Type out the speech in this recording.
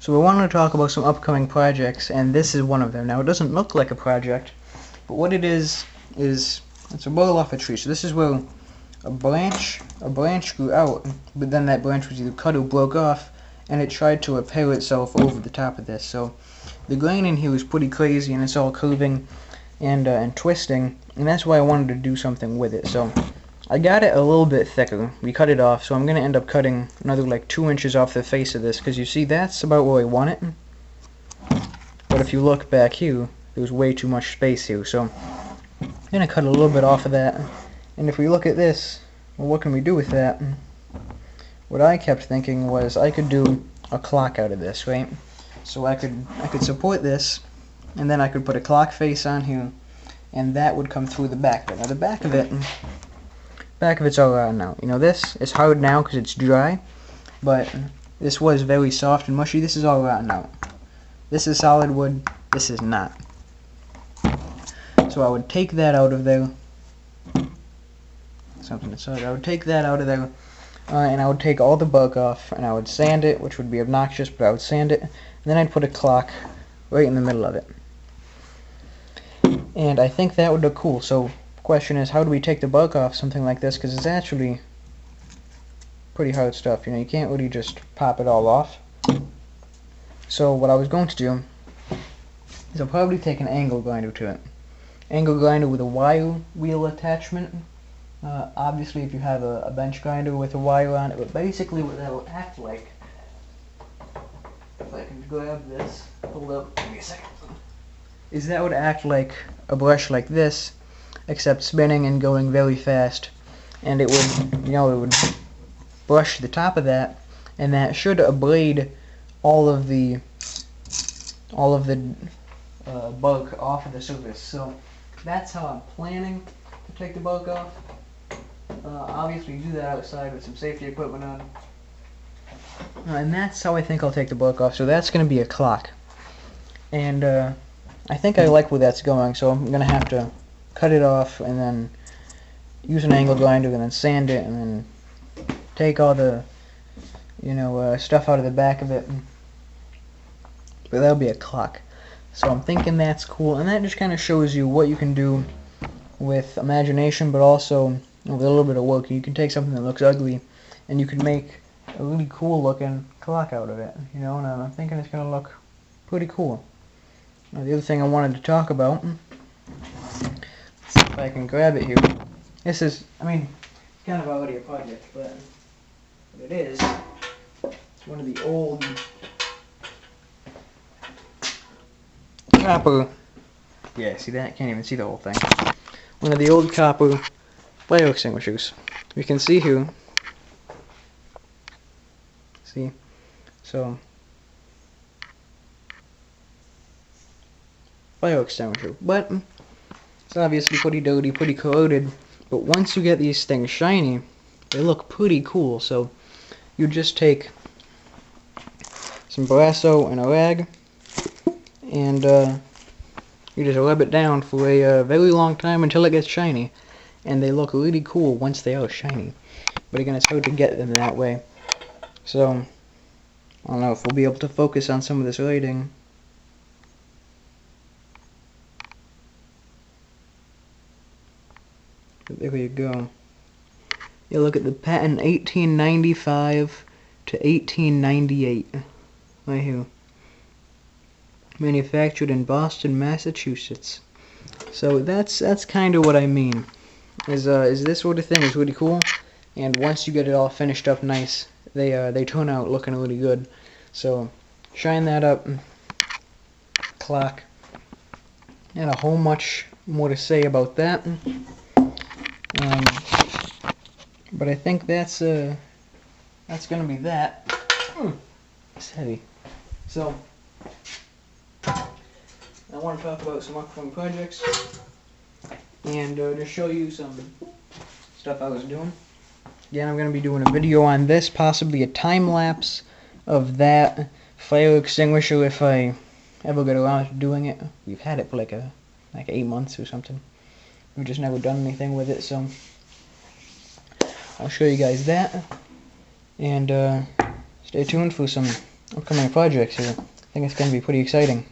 So we wanted to talk about some upcoming projects, and this is one of them. Now, it doesn't look like a project, but what it is it's a bowl off a tree. So this is where a branch grew out, but then that branch was either cut or broke off, and it tried to repair itself over the top of this. So the grain in here is pretty crazy, and it's all curving and twisting, and that's why I wanted to do something with it. So I got it a little bit thicker. We cut it off, so I'm going to end up cutting another like 2 inches off the face of this, because you see that's about where I want it. But if you look back here, there's way too much space here, so I'm going to cut a little bit off of that. And if we look at this, well, what can we do with that? What I kept thinking was I could do a clock out of this, right? So I could support this, and then I could put a clock face on here, and that would come through the back of it. Now the back of it's all right now. You know, this is hard now because it's dry, but this was very soft and mushy. This is all right now. This is solid wood. This is not. So I would take that out of there. Something inside. I would take that out of there, and I would take all the bark off, and I would sand it, which would be obnoxious, but I would sand it, and then I'd put a clock right in the middle of it. And I think that would look cool. So the question is, how do we take the bark off something like this? Because it's actually pretty hard stuff. You know, you can't really just pop it all off. So what I was going to do is I'll probably take an angle grinder to it. Angle grinder with a wire wheel attachment. Obviously, if you have a bench grinder with a wire on it, but basically what that will act like, if I can grab this, hold up, give me a second, is that would act like a brush like this, except spinning and going very fast, and it would, you know, it would brush the top of that, and that should abrade all of the bark off of the surface. So that's how I'm planning to take the bark off. Obviously, you do that outside with some safety equipment on. And that's how I think I'll take the bark off. So that's going to be a clock. And I think I like where that's going, so I'm going to have to cut it off and then use an angle grinder and then sand it and then take all the, you know, stuff out of the back of it. But that'll be a clock. So I'm thinking that's cool, and that just kind of shows you what you can do with imagination, but also with a little bit of work. You can take something that looks ugly, and you can make a really cool looking clock out of it, you know, and I'm thinking it's going to look pretty cool. Now, the other thing I wanted to talk about, let's see if I can grab it here. This is, I mean, it's kind of already a project, but it is. It's one of the old copper, yeah, see that? Can't even see the whole thing. One of the old copper fire extinguishers. We can see here. See? So, fire extinguisher. But it's obviously pretty dirty, pretty corroded. But once you get these things shiny, they look pretty cool. So, you just take some Brasso and a rag, and you just rub it down for a very long time until it gets shiny. And they look really cool once they are shiny. But again, it's hard to get them that way. So, I don't know if we'll be able to focus on some of this lighting. But there you go. You look at the patent 1895 to 1898. Right here. Manufactured in Boston, Massachusetts. So that's kind of what I mean. Is this sort of thing is really cool, and once you get it all finished up nice, they turn out looking really good. So shine that up, clock, and a whole much more to say about that. But I think that's gonna be that. It's heavy. So I want to talk about some upcoming projects, and just show you some stuff I was doing. Again, I'm going to be doing a video on this, possibly a time-lapse of that fire extinguisher if I ever get around to doing it. We've had it for like 8 months or something. We've just never done anything with it, so I'll show you guys that. And stay tuned for some upcoming projects here. I think it's going to be pretty exciting.